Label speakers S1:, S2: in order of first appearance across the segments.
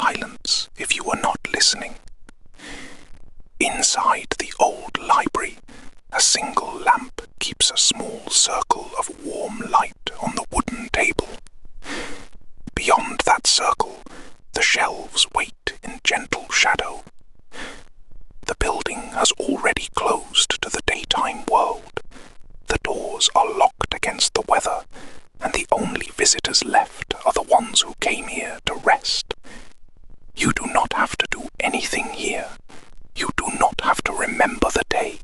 S1: silence if you were not listening. Inside the old library, a single lamp keeps a small circle of warm light on the wooden table. Beyond that circle, the shelves wait in gentle shadow. The building has already closed to the daytime world. The doors are locked against the weather, and the only visitors left are the ones who came here to rest. You do not have to do anything here. You do not have to remember the day.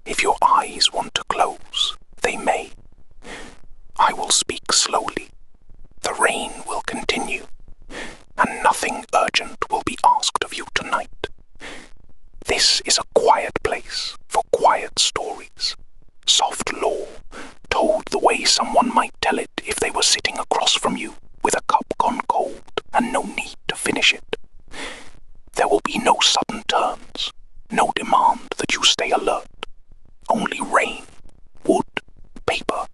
S1: If your eyes want to close, they may. I will speak slowly. The rain will continue, and nothing urgent will be asked of you tonight. This is a quiet place for quiet stories. Soft lore, told the way someone might tell it if they were sitting across from you with a cup gone cold and no need to finish it. There will be no sudden turns, no demand that you stay alert. Only rain, wood, paper,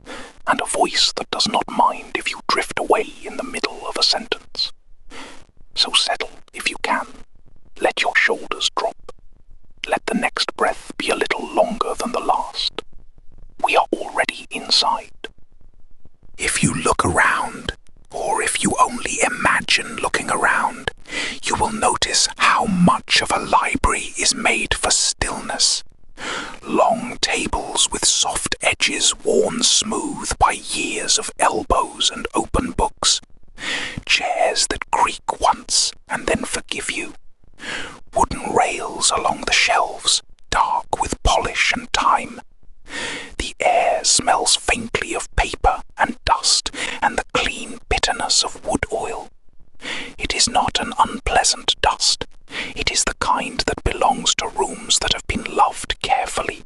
S1: and a voice that does not mind if you drift away in the middle of a sentence. So settle if you can. Let your shoulders drop. Let the next breath be a little longer than the last. We are already inside. If you look around, or if you only imagine looking around, you will notice how much of a library is made for stillness. Long tables with soft edges worn smooth by years of elbows and open books. Chairs that creak once and then forgive you. Wooden rails along the shelves, dark with polish and time. The air smells faintly of paper and dust and the clean bitterness of wood oil. It is not an unpleasant dust. It is the kind that belongs to rooms that have been loved carefully.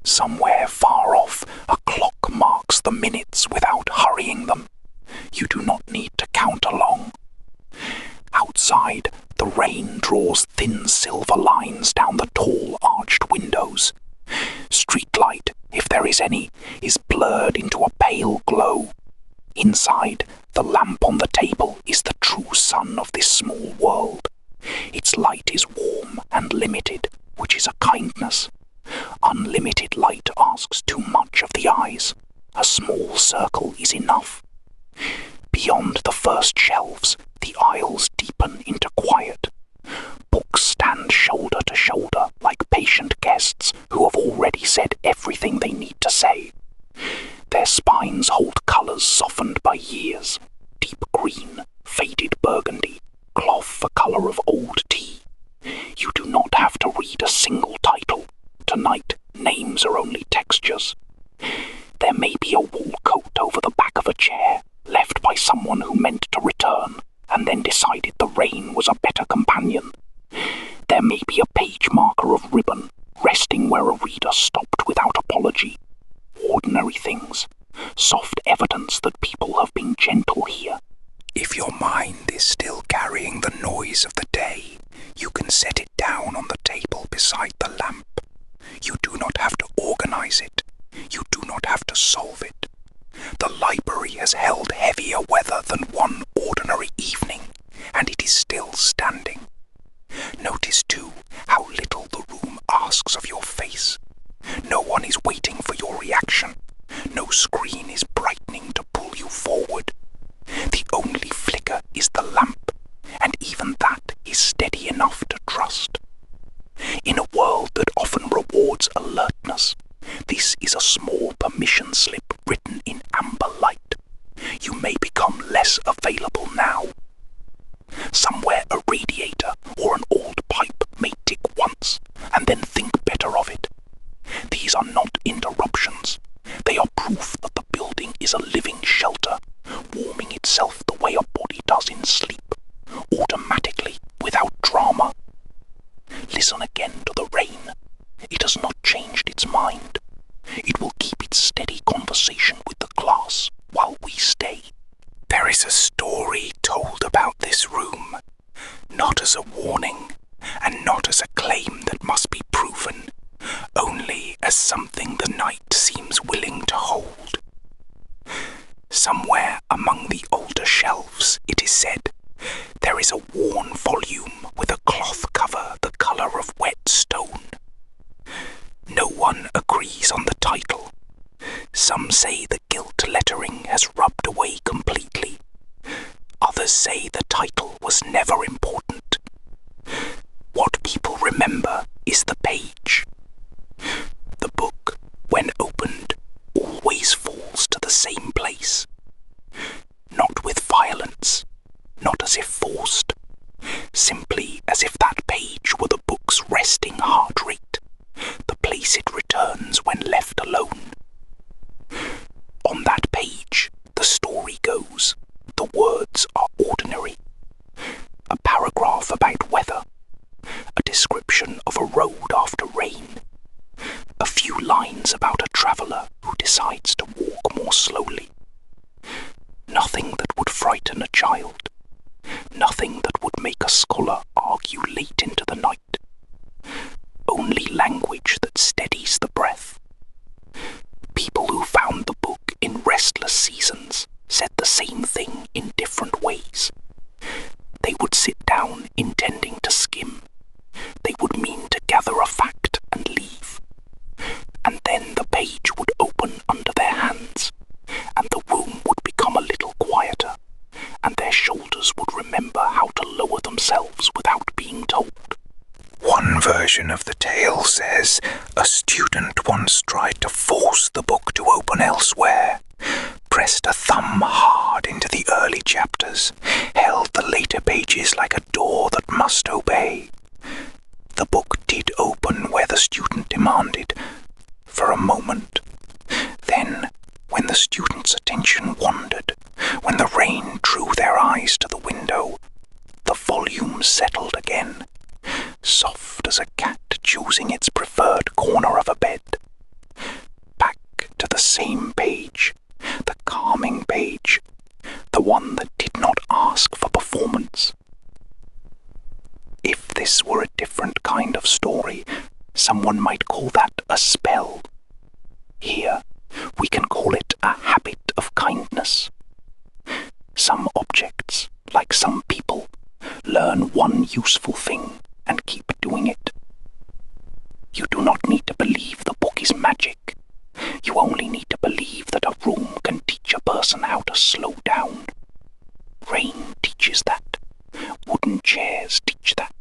S1: Somewhere far off, a clock marks the minutes without hurrying them. You do not need to count along. Outside, the rain draws thin silver lines down the tall arched windows. Streetlight, if there is any, is blurred into a pale glow. Inside, the lamp on the table is the true sun of this small world. Its light is warm and limited, which is a kindness. Unlimited light asks too much of the eyes. A small circle is enough. Beyond the first shelves, the aisles deepen into quiet. Books stand shoulder to shoulder like patient guests who have already said everything they need to say. Their spines hold colours softened by years. Deep green, faded burgundy, cloth the colour of old tea. You do not have to read a single title. Tonight, names are only textures. There may be a wool coat over the back of a chair, left by someone who meant to return, and then decided the rain was a better companion. There may be a page marker of ribbon, resting where a reader stopped without apology. Ordinary things, soft evidence that people have been gentle here. If your mind is still carrying the noise of the day, you can set it down on the table beside the lamp. You do not have to organize it. You do not have to solve it. The library has held heavier weather than one ordinary evening, and it is still standing. Notice, too, how little the room asks of your face. No one is waiting for your reaction. No screen is brightening to pull you forward. The only flicker is the lamp, and even that is steady enough to trust. In a world that often rewards alertness, this is a small permission slip written in amber light. You may become less available now. Somewhere a radiator or an old pipe may tick once, and then think better of it. These are not interruptions. They are proof that the building is a living shelter, warming itself the way a body does in sleep, automatically, without drama. Listen again to the rain. It has not changed its mind. It will keep its steady conversation with the class while we stay. There is a story told about this room, not as a title was never important. What people remember is the page. The book, when opened, always falls to the same place. Not with violence, not as if forced, simply as if that page were the book's resting heart rate, the place it returns when left alone. On that page, the story goes. The words are ordinary. A paragraph about weather, a description of a road after rain, a few lines about a traveller who decides to walk more slowly. Nothing that would frighten a child, nothing that would make a scholar argue late into the night. Only language that steadies the breath. People who found the book in restless seasons said the same thing in different ways. They would sit down intending to skim. They would mean to gather a fact and leave. And then the page would open under their hands, and the room would become a little quieter, and their shoulders would remember how to lower themselves without being told. One version of the tale says a student once tried to force the book to open elsewhere, pressed a thumb hard into the early chapters, held the later pages like a door that must obey. The book did open where the student demanded, for a moment. Then, when the student's attention wandered, when the rain drew their eyes to the window, the volume settled again, soft as a cat choosing its preferred corner of a bed. Back to the same page, the calming page, the one that did not ask for performance. If this were a different kind of story, someone might call that a spell. Here, we can call it a habit of kindness. Some objects, like some people, learn one useful thing and keep doing it. You do not need to believe the book is magic. You only need to believe that a room can teach a person how to slow down. Rain teaches that. Wooden chairs teach that.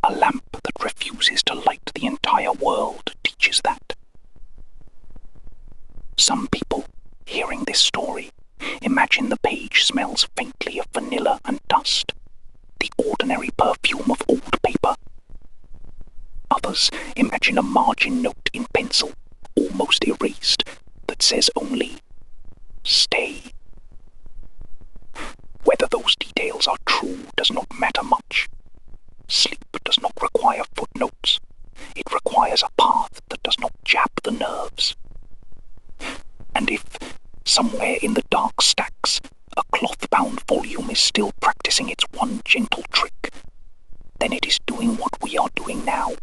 S1: A lamp that refuses to light the entire world teaches that. Some people, hearing this story, imagine the page smells faintly of vanilla and dust, the ordinary perfume of old paper. Others imagine a margin note in pencil, almost erased, that says only, "Stay." Whether those details are true does not matter much. Sleep does not require footnotes. It requires a path that does not jab the nerves. And if, somewhere in the dark stacks, a cloth-bound volume is still practicing its one gentle trick, then it is doing what we are doing now,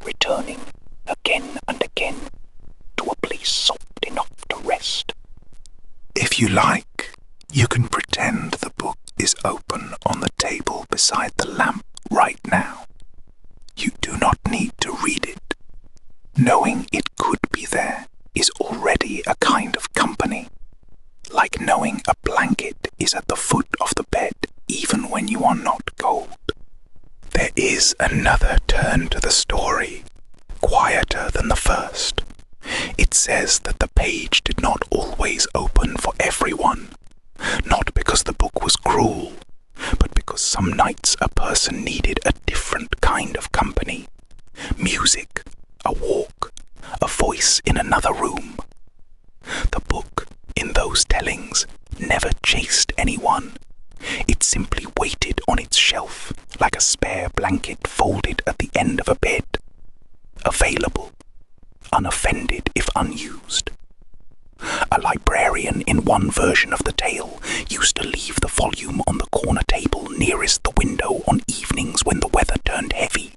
S1: returning again and again to a place soft enough to rest. If you like, you can pretend the book is open on the table beside the lamp right now. You do not need to read it. Knowing it could be there is already a kind of company, like knowing a blanket is at the foot of the bed even when you are not cold. There is another turn to the story, quieter than the first. It says that the page did not always open for everyone, not because the book was cruel, but because some nights a person needed a different kind of company. Music, a walk, a voice in another room. The book, in those tellings, never chased anyone. It simply waited on its shelf like a spare blanket folded at the end of a bed. Available, unoffended if unused. A librarian in one version of the tale used to leave the volume on the corner table nearest the window on evenings when the weather turned heavy.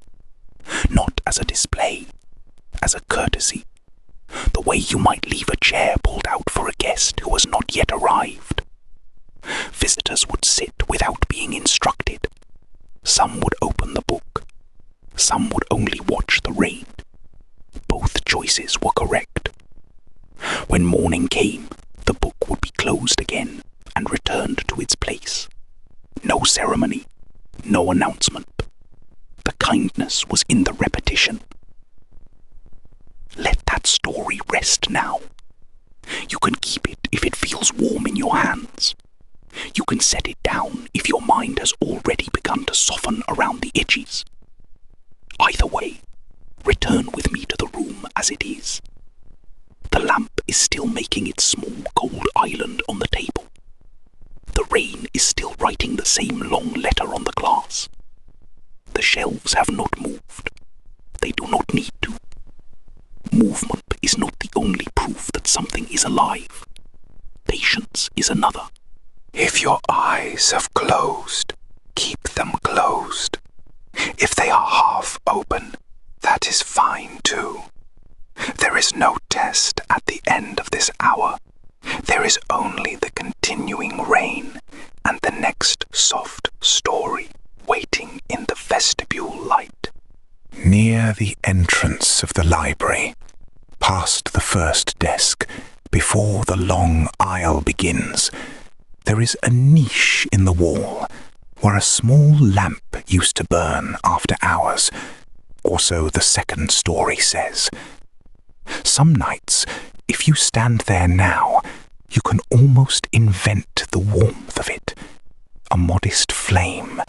S1: Not as a display, as a courtesy. The way you might leave a chair pulled out for a guest who has not yet arrived. Visitors would sit without being instructed. Some would open the book. Some would only watch the rain. Both choices were correct. When morning came, the book would be closed again and returned to its place. No
S2: ceremony, no announcement. The kindness was in the repetition. Let that story rest now. You can keep it if it feels warm in your hands. You can set it down if your mind has already begun to soften around the edges. Either way, return with me to the room as it is. The lamp is still making its small gold island on the table. The rain is still writing the same long letter on the glass. The shelves have not moved. They do not need to. Movement is not the only proof that something is alive. Patience is another.
S1: If your eyes have closed, keep them closed. If they are half open, that is fine too. There is no test at the end of this hour. There is only the continuing rain and the next soft story waiting in the vestibule light. Near the entrance of the library, past the first desk, before the long aisle begins, there is a niche in the wall where a small lamp used to burn after hours, or so the second story says. Some nights, if you stand there now, you can almost invent the warmth of it. A modest flame,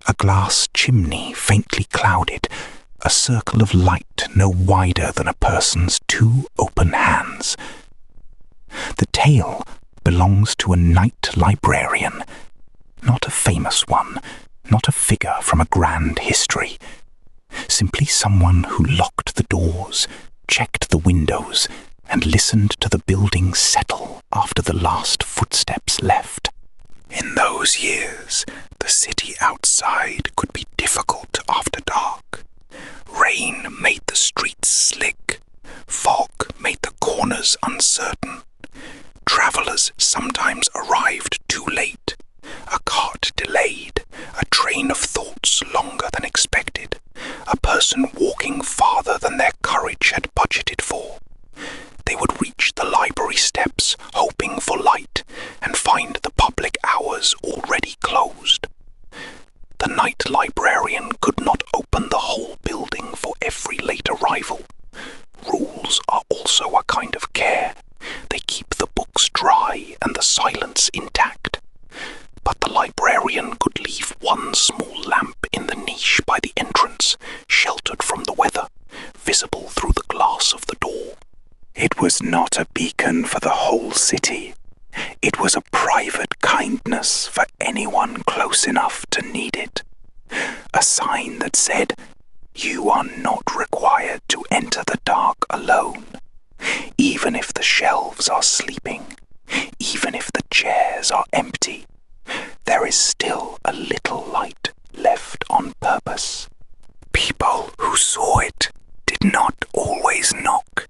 S1: a glass chimney faintly clouded, a circle of light no wider than a person's two open hands. The tale belongs to a knight librarian, not a famous one, not a figure from a grand history, simply someone who locked the doors, checked the windows, and listened to the building settle after the last footsteps left. In those years, the city outside could be difficult after dark. Rain made the streets slick. Fog made the corners uncertain. Travellers sometimes arrived too late. A cart delayed. A train of thoughts longer than expected. A person walking farther than their courage had budgeted for. They would reach the library steps, hoping for light, and find the public hours already closed. The night librarian could not open the whole building for every late arrival. Rules are also a kind of care. They keep the books dry and the silence intact. But the librarian could leave one small lamp in the niche by the entrance, sheltered from the weather, visible through the glass of the door. It was not a beacon for the whole city. It was a private kindness for anyone close enough to need it. A sign that said, "You are not required to enter the dark alone. Even if the shelves are sleeping, even if the chairs are empty, there is still a little light left on purpose." People who saw it did not always knock.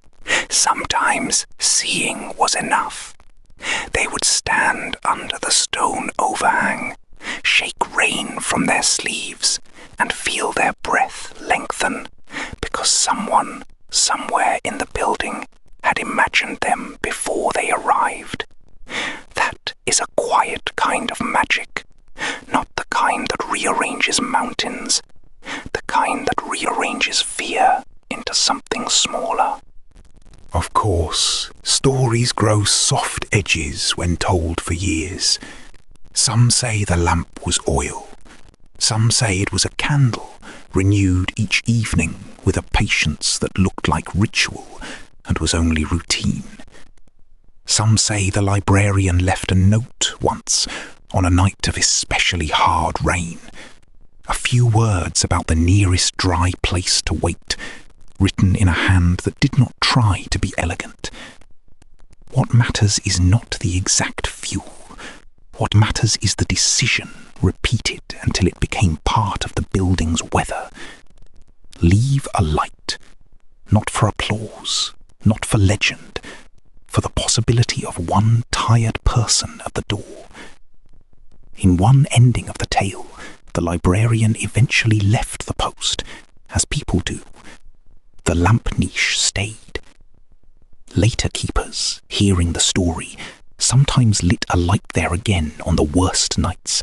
S1: Sometimes seeing was enough. They would stand under the stone overhang, shake rain from their sleeves, and feel their breath lengthen, because someone, somewhere in the building, had imagined them before they arrived. That is a quiet kind of magic, not the kind that rearranges mountains, the kind that rearranges fear into something smaller. Of course, stories grow soft edges when told for years. Some say the lamp was oil. Some say it was a candle, renewed each evening with a patience that looked like ritual and was only routine. Some say the librarian left a note once, on a night of especially hard rain. A few words about the nearest dry place to wait, written in a hand that did not try to be elegant. What matters is not the exact fuel. What matters is the decision, repeated until it became part of the building's weather. Leave a light, not for applause, not for legend, for the possibility of one tired person at the door. In one ending of the tale, the librarian eventually left the post, as people do. The lamp niche stayed. Later keepers, hearing the story, sometimes lit a light there again on the worst nights,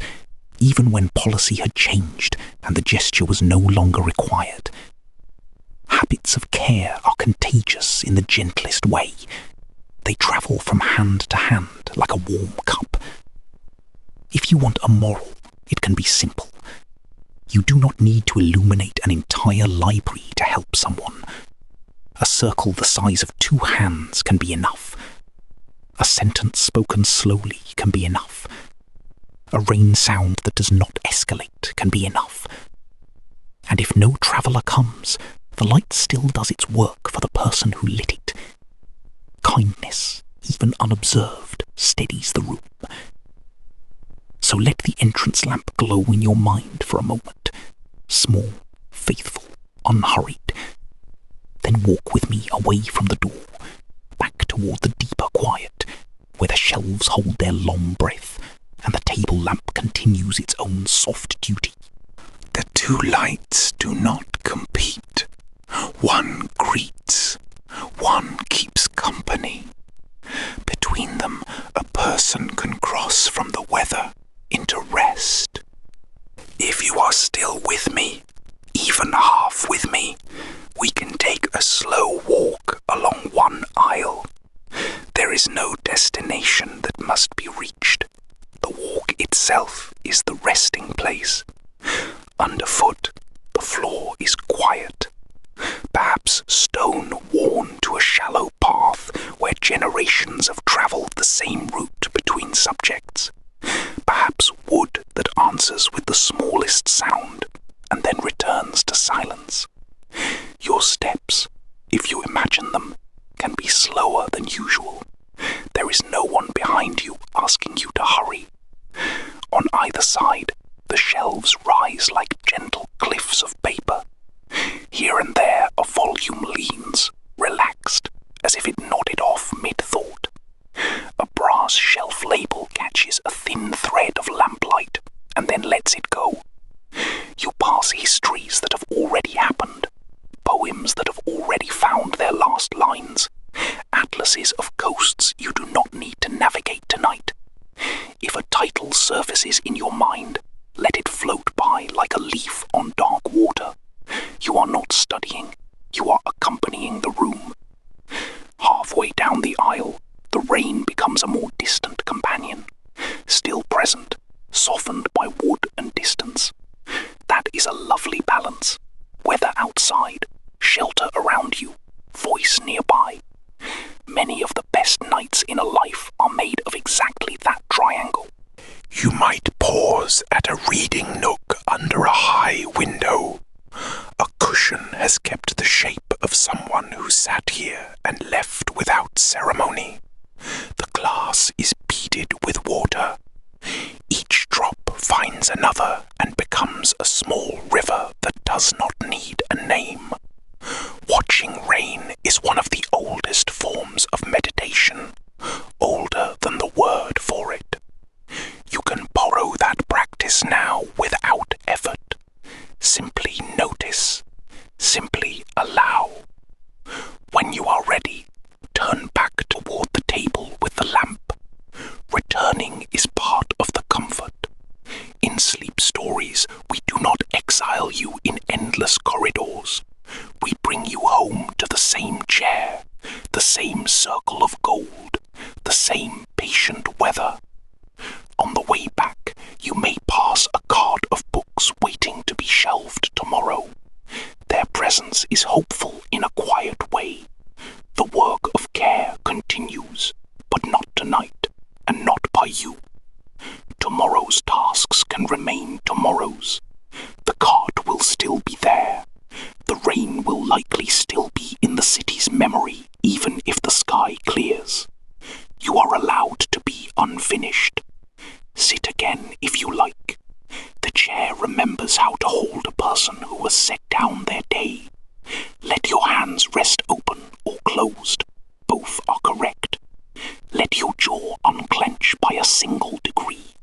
S2: even when policy had changed and the gesture was no longer required. Habits of care are contagious in the gentlest way. They travel from hand to hand like a warm cup. If you want a moral, it can be simple. You do not need to illuminate an entire library to help someone. A circle the size of 2 hands can be enough. A sentence spoken slowly can be enough. A rain sound that does not escalate can be enough. And if no traveller comes, the light still does its work for the person who lit it. Kindness, even unobserved, steadies the room. So let the entrance lamp glow in your mind for a moment, small, faithful, unhurried. Then walk with me away from the door, back toward the deeper quiet, where the shelves hold their long breath, and the table lamp continues its own soft duty.
S1: The 2 lights do not compete. One greets, one keeps company. Between them, a person can cross from the weather into rest. If you are still with me, even half with me, we can take a slow walk along one aisle. There is no destination that must be reached. The walk itself is the resting place. Underfoot, the floor is quiet. Perhaps stone worn to a shallow path where generations have travelled the same route between subjects. Perhaps wood that answers with the smallest sound and then returns to silence. Your steps, if you imagine them, can be slower than usual. There is no one behind you asking you to hurry. On either side, the shelves rise like gentle cliffs of paper. Here and there a volume leans, relaxed, as if it nodded off mid-thought. A brass shelf label catches a thin thread of lamplight and then lets it go. You pass histories that have already happened, poems that have already found their last lines, atlases of coasts you do not need to navigate tonight. If a title surfaces in your mind, let it float by like a leaf on dark water. You are not studying, you are accompanying the room. Halfway down the aisle, the rain becomes a more distant companion, still present, softened by wood and distance. That is a lovely balance. Weather outside, shelter around you, voice nearby. Many of the best nights in a life are made of exactly that triangle. You might pause at a reading nook under a high window. A cushion has kept the shape of someone who sat here and left without ceremony. The glass is beaded with water. Each drop finds another and becomes a small river that does not need a name. Watching rain is one of the oldest forms of meditation, older than the word for it. You can borrow that practice now without effort. Simply notice, simply allow. When you are ready, turn back toward the table with the lamp. Returning is part of the comfort. In sleep stories, we do not exile you in endless corridors. We bring you home to the same chair, the same circle of gold, the same patient weather. On the way back, you may pass a cart of books waiting to be shelved tomorrow. Their presence is hopeful in a quiet way. The work of care continues, but not tonight, and not by you. Tomorrow's tasks can remain tomorrow's. The cart will still be there. The rain will likely still be in the city's memory, even if the sky clears. You are allowed to be unfinished. Sit again if you like. The chair remembers how to hold a person who has set down their day. Let your hands rest open or closed. Both are correct. Let your jaw unclench by a single degree.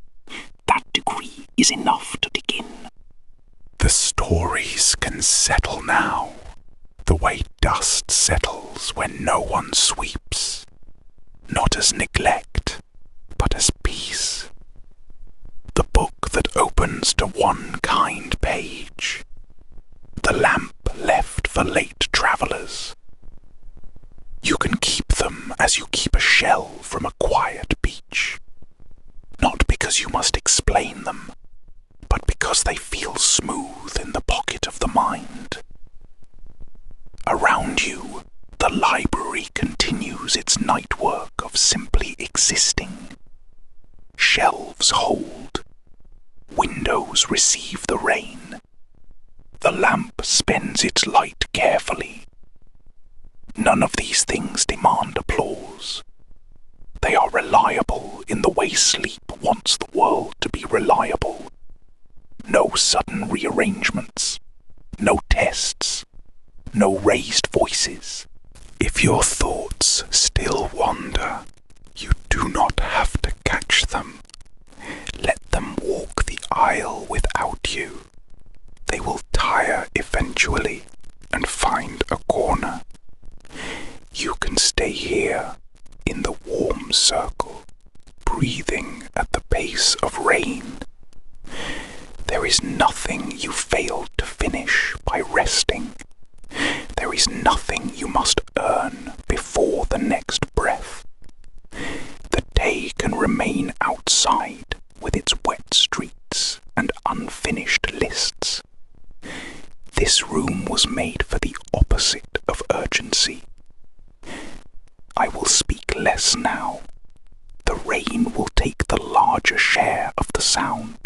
S1: That degree is enough to begin. The stories can settle now, the way dust settles when no one sweeps, not as neglect, but as peace. The book that opens to one kind page. The lamp left for late travellers. You can keep them as you keep a shell from a quiet beach. Not because you must explain them, but because they feel smooth in the pocket of the mind. Around you, the library continues its night work of simply existing. Shelves hold. Windows receive the rain. The lamp spends its light carefully. None of these things demand applause. They are reliable in the way sleep wants the world to be reliable. No sudden rearrangements. No tests. No raised voices. If your thoughts still wander, you do not have to catch them. Let them walk the aisle without you. They will tire eventually and find a corner. You can stay here in the warm circle, breathing at the pace of rain. There is nothing you failed to finish by resting. There is nothing you must earn before the next breath. The day can remain outside with its wet streets and unfinished lists. This room was made for the opposite of urgency. I will speak less now. The rain will take the larger share of the sound.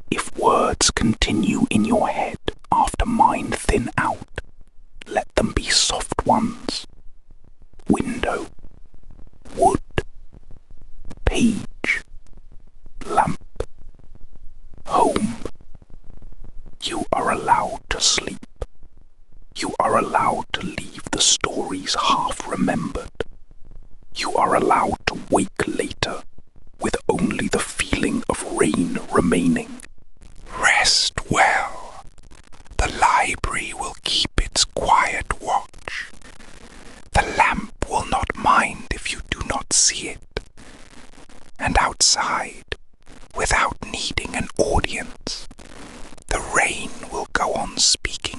S1: If words continue in your head after mine thin out, let them be soft ones. Window, wood, page, lamp, home. You are allowed to sleep. You are allowed to leave the stories half remembered. You are allowed to wake later with only the feeling of rain remaining. Rest well. The library will keep its quiet watch. The lamp will not mind if you do not see it. And outside, without needing an audience, the rain will go on speaking